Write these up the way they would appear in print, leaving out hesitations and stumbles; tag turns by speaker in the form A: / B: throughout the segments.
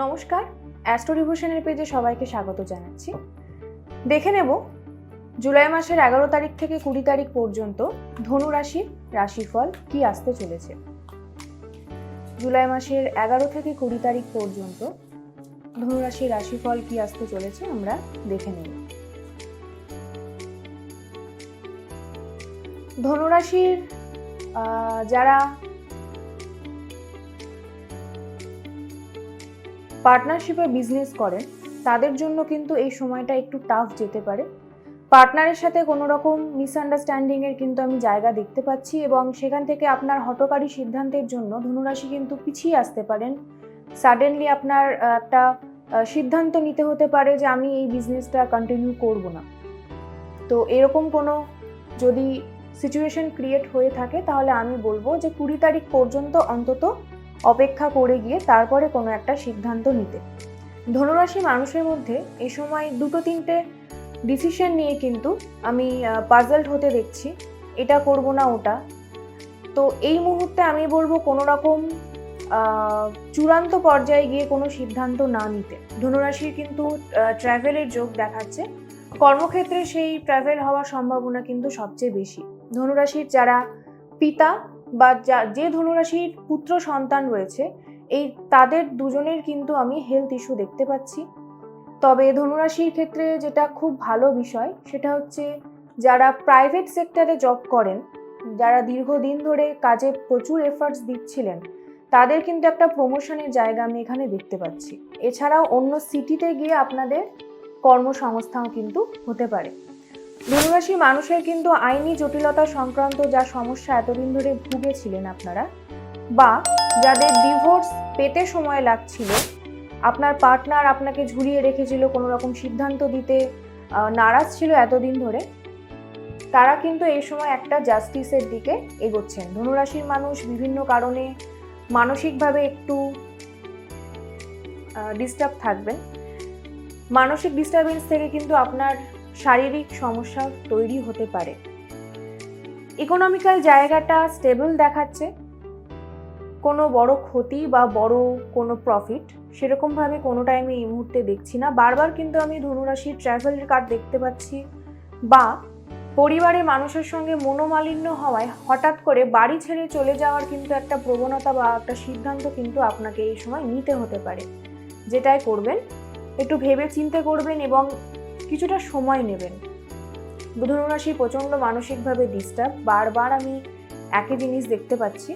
A: নমস্কার, অ্যাস্ট্রো ডিভোশনের পেজে সবাইকে স্বাগত জানাচ্ছি। দেখে নেব জুলাই মাসের 11 তারিখ থেকে 20 তারিখ পর্যন্ত ধনু রাশির রাশিফল কি আসতে চলেছে। জুলাই মাসের 11 থেকে 20 তারিখ পর্যন্ত ধনু রাশির রাশিফল কি আসতে চলেছে আমরা দেখে নেব। ধনু রাশির যারা পার্টনারশিপে বিজনেস করেন তাদের জন্য কিন্তু এই সময়টা একটু টাফ যেতে পারে। পার্টনারের সাথে কোনো রকম মিসআন্ডারস্ট্যান্ডিংয়ের কিন্তু আমি জায়গা দেখতে পাচ্ছি এবং সেখান থেকে আপনার হঠকারী সিদ্ধান্তের জন্য ধনুরাশি কিন্তু পিছিয়ে আসতে পারেন। সাডেনলি আপনার একটা সিদ্ধান্ত নিতে হতে পারে যে আমি এই বিজনেসটা কন্টিনিউ করব না। তো এরকম কোনো যদি সিচুয়েশন ক্রিয়েট হয়ে থাকে তাহলে আমি বলবো যে 20 তারিখ পর্যন্ত অন্তত অপেক্ষা করে গিয়ে তারপরে কোনো একটা সিদ্ধান্ত নিতে। ধনুরাশি মানুষের মধ্যে এই সময় দুটো তিনটে ডিসিশন নিয়ে কিন্তু আমি পাজলড হতে দেখছি, এটা করব না ওটা। তো এই মুহূর্তে আমি বলবো কোনো রকম চূড়ান্ত পর্যায়ে গিয়ে কোনো সিদ্ধান্ত না নিতে। ধনুরাশির কিন্তু ট্রাভেলের যোগ দেখাচ্ছে, কর্মক্ষেত্রে সেই ট্রাভেল হওয়ার সম্ভাবনা কিন্তু সবচেয়ে বেশি। ধনুরাশির যারা পিতা বা যে ধনুরাশির পুত্র সন্তান রয়েছে এই তাদের দুজনের কিন্তু আমি হেলথ ইস্যু দেখতে পাচ্ছি। তবে ধনুরাশির ক্ষেত্রে যেটা খুব ভালো বিষয় সেটা হচ্ছে যারা প্রাইভেট সেক্টরে জব করেন, যারা দীর্ঘদিন ধরে কাজে প্রচুর এফার্টস দিচ্ছিলেন তাদের কিন্তু একটা প্রমোশনের জায়গা আমি এখানে দেখতে পাচ্ছি। এছাড়াও অন্য সিটিতে গিয়ে আপনাদের কর্মসংস্থান কিন্তু হতে পারে। ধনুরাশি মানুষের কিন্তু আইনি জটিলতা সংক্রান্ত যা সমস্যা এতদিন ধরে ভুগেছিলেন আপনারা, বা যাদের ডিভোর্স পেতে সময় লাগছিল, আপনার পার্টনার আপনাকে ঝুলিয়ে রেখেছিল, কোনো রকম সিদ্ধান্ত দিতে নারাজ ছিল এতদিন ধরে, তারা কিন্তু এই সময় একটা জাস্টিসের দিকে এগোচ্ছেন। ধনুরাশির মানুষ বিভিন্ন কারণে মানসিকভাবে একটু ডিস্টার্ব থাকবেন। মানসিক ডিস্টারবেন্স থেকে কিন্তু আপনার শারীরিক সমস্যা তৈরি হতে পারে। ইকোনমিক্যাল জায়গাটা স্টেবল দেখাচ্ছে, কোনো বড় ক্ষতি বা বড় কোনো প্রফিট সেরকমভাবে কোনোটাই আমি এই মুহূর্তে দেখছি না। বারবার কিন্তু আমি ধনুরাশির ট্রাভেলের কার্ড দেখতে পাচ্ছি, বা পরিবারের মানুষের সঙ্গে মনোমালিন্য হওয়ায় হঠাৎ করে বাড়ি ছেড়ে চলে যাওয়ার কিন্তু একটা প্রবণতা বা একটা সিদ্ধান্ত কিন্তু আপনাকে এই সময় নিতে হতে পারে। যেটাই করবেন একটু ভেবে চিন্তে করবেন এবং কিছুটা সময় নেবেন। ধনুরাশি প্রচণ্ড মানসিকভাবে ডিস্টার্ব, বারবার আমি একই জিনিস দেখতে পাচ্ছি।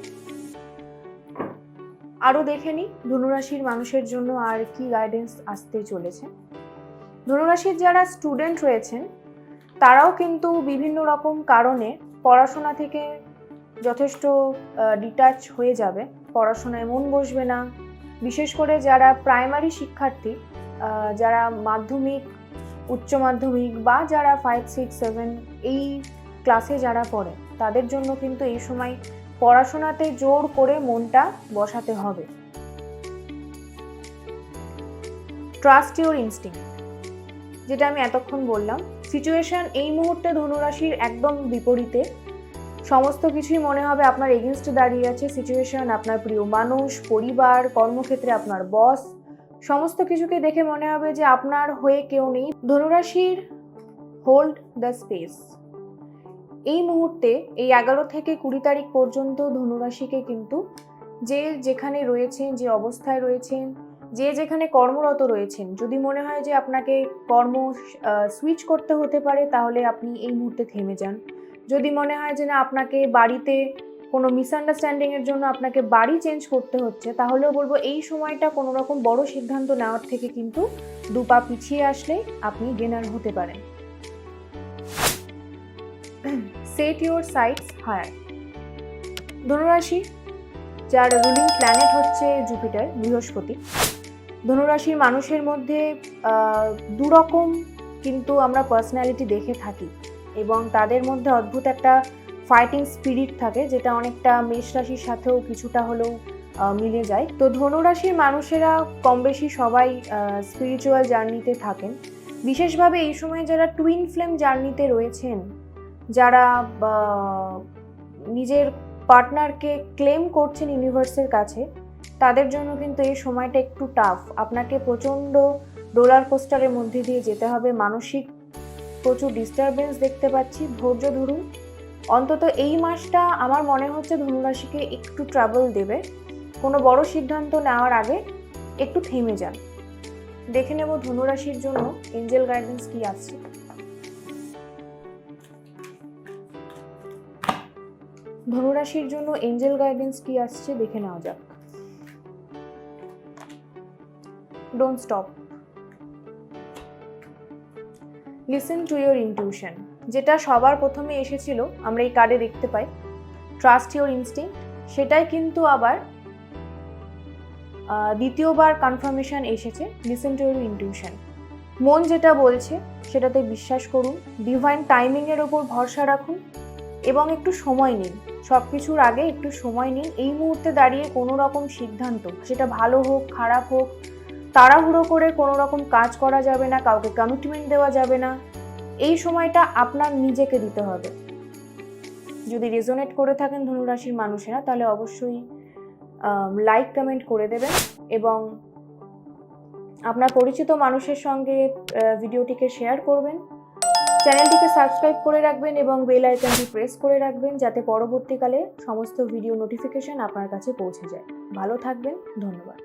A: আরও দেখে নিই ধনুরাশির মানুষের জন্য আর কি গাইডেন্স আসতে চলেছে। ধনুরাশির যারা স্টুডেন্ট রয়েছেন তারাও কিন্তু বিভিন্ন রকম কারণে পড়াশোনা থেকে যথেষ্ট ডিটাচ হয়ে যাবে, পড়াশোনায় মন বসবে না। বিশেষ করে যারা প্রাইমারি শিক্ষার্থী, যারা মাধ্যমিক, উচ্চ মাধ্যমিক বা যারা 5, 6, 7 এই ক্লাসে যারা পড়ে তাদের জন্য কিন্তু এই সময় পড়াশোনাতে জোর করে মনটা বসাতে হবে। ট্রাস্ট ইউর ইনস্টিংক্ট, যেটা আমি এতক্ষণ বললাম। সিচুয়েশন এই মুহূর্তে ধনুরাশির একদম বিপরীতে, সমস্ত কিছুই মনে হবে আপনার এগেনস্টে দাঁড়িয়ে আছে। সিচুয়েশন, আপনার প্রিয় মানুষ, পরিবার, কর্মক্ষেত্রে আপনার বস, সমস্ত কিছুকে দেখে মনে হবে যে আপনার হয়ে কেউ নেই। ধনুরাশির হোল্ড দ্য স্পেস। এই মুহূর্তে এই 11 থেকে 20 তারিখ পর্যন্ত ধনুরাশিকে কিন্তু যে যেখানে রয়েছেন, যে অবস্থায় রয়েছেন, যে যেখানে কর্মরত রয়েছেন, যদি মনে হয় যে আপনাকে কর্ম সুইচ করতে হতে পারে তাহলে আপনি এই মুহূর্তে থেমে যান। যদি মনে হয় যে না আপনাকে বাড়িতে কোনো মিসআন্ডারস্ট্যান্ডিংয়ের জন্য আপনাকে বাড়ি চেঞ্জ করতে হচ্ছে, তাহলেও বলবো এই সময়টা কোনো রকম বড় সিদ্ধান্ত নেওয়ার থেকে কিন্তু 2 পা পিছিয়ে আসলে আপনি গেনার হতে পারেন। Set your sights higher. ধনুরাশি যার রুলিং প্ল্যানেট হচ্ছে জুপিটার, বৃহস্পতি। ধনুরাশির মানুষের মধ্যে দুরকম কিন্তু আমরা পার্সোনালিটি দেখে থাকি এবং তাদের মধ্যে অদ্ভুত একটা ফাইটিং স্পিরিট থাকে, যেটা অনেকটা মেষ রাশির সাথেও কিছুটা হলেও মিলে যায়। তো ধনুরাশির মানুষেরা কম বেশি সবাই স্পিরিচুয়াল জার্নিতে থাকেন। বিশেষভাবে এই সময় যারা টুইন ফ্লেম জার্নিতে রয়েছেন, যারা নিজের পার্টনারকে ক্লেম করছেন ইউনিভার্সের কাছে, তাদের জন্য কিন্তু এই সময়টা একটু টাফ। আপনাকে প্রচণ্ড রোলার কোস্টারের মধ্যে দিয়ে যেতে হবে, মানসিক প্রচুর ডিস্টারবেন্স দেখতে পাচ্ছি। ধৈর্য ধরুন, অন্তত এই মাসটা আমার মনে হচ্ছে ধনুরাশিকে একটু ট্রাবল দেবে। কোনো বড় সিদ্ধান্ত নেওয়ার আগে একটু থেমে যান। দেখে নেব ধনুরাশির জন্য এঞ্জেল গাইডেন্স কি আসছে। ধনুরাশির জন্য এঞ্জেল গাইডেন্স কি আসছে দেখে নেওয়া যাক। Don't stop, listen to your intuition. যেটা সবার প্রথমে এসেছিল আমরা এই কার্ডে দেখতে পাই, ট্রাস্ট ইয়োর ইনস্টিংক্ট, সেটাই কিন্তু আবার দ্বিতীয়বার কনফার্মেশন এসেছে, লিসেন টু ইয়োর ইনটিউশন। মন যেটা বলছে সেটাতে বিশ্বাস করুন, ডিভাইন টাইমিংয়ের ওপর ভরসা রাখুন এবং একটু সময় নিন। সব কিছুর আগে একটু সময় নিন। এই মুহূর্তে দাঁড়িয়ে কোনো রকম সিদ্ধান্ত, সেটা ভালো হোক খারাপ হোক, তাড়াহুড়ো করে কোনো রকম কাজ করা যাবে না, কাউকে কমিটমেন্ট দেওয়া যাবে না। এই সময়টা আপনার নিজেকে দিতে হবে। যদি রেজোনেট করে থাকেন ধনুরাশির মানুষেরা, তাহলে অবশ্যই লাইক কমেন্ট করে দেবেন এবং আপনার পরিচিত মানুষের সঙ্গে ভিডিওটিকে শেয়ার করবেন। চ্যানেলটিকে সাবস্ক্রাইব করে রাখবেন এবং বেল আইকনটি প্রেস করে রাখবেন, যাতে পরবর্তীকালে সমস্ত ভিডিও নোটিফিকেশন আপনার কাছে পৌঁছে যায়। ভালো থাকবেন, ধন্যবাদ।